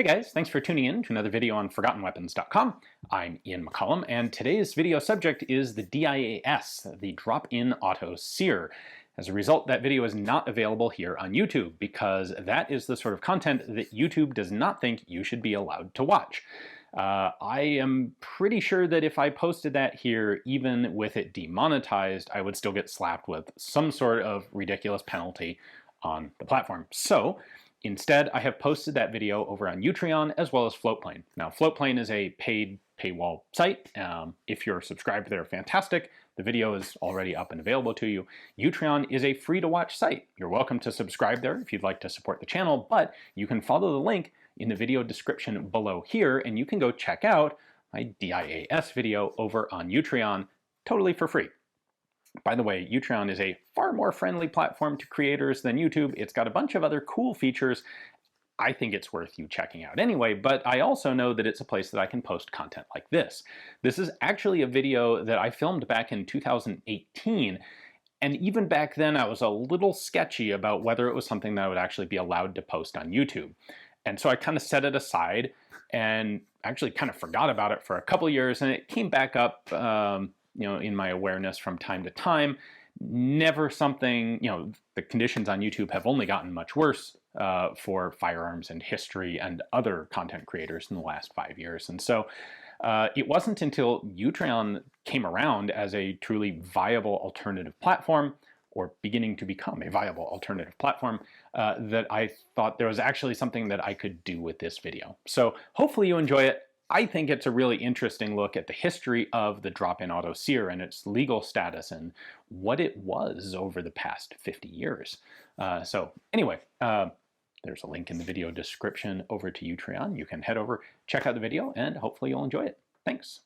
Hey guys, thanks for tuning in to another video on ForgottenWeapons.com. I'm Ian McCollum, and today's video subject is the DIAS, the Drop-In Auto Sear. As a result, that video is not available here on YouTube because that is the sort of content that YouTube does not think you should be allowed to watch. I am pretty sure that if I posted that here, even with it demonetized, I would still get slapped with some sort of ridiculous penalty on the platform. So instead, I have posted that video over on Utreon as well as Floatplane. Now, Floatplane is a paid paywall site. If you're subscribed there, fantastic. The video is already up and available to you. Utreon is a free-to-watch site. You're welcome to subscribe there if you'd like to support the channel, but you can follow the link in the video description below here, and you can go check out my DIAS video over on Utreon totally for free. By the way, Utreon is a far more friendly platform to creators than YouTube. It's got a bunch of other cool features. I think it's worth you checking out anyway, but I also know that it's a place that I can post content like this. This is actually a video that I filmed back in 2018, and even back then I was a little sketchy about whether it was something that I would actually be allowed to post on YouTube. And so I kind of set it aside and actually kind of forgot about it for a couple of years, and it came back up in my awareness from time to time. Never something, the conditions on YouTube have only gotten much worse for firearms and history and other content creators in the last 5 years. And so it wasn't until Utreon came around as a truly viable alternative platform, or beginning to become a viable alternative platform, that I thought there was actually something that I could do with this video. So hopefully you enjoy it. I think it's a really interesting look at the history of the drop-in auto sear and its legal status and what it was over the past 50 years. So anyway, there's a link in the video description over to Utreon. You can head over, check out the video, and hopefully you'll enjoy it. Thanks.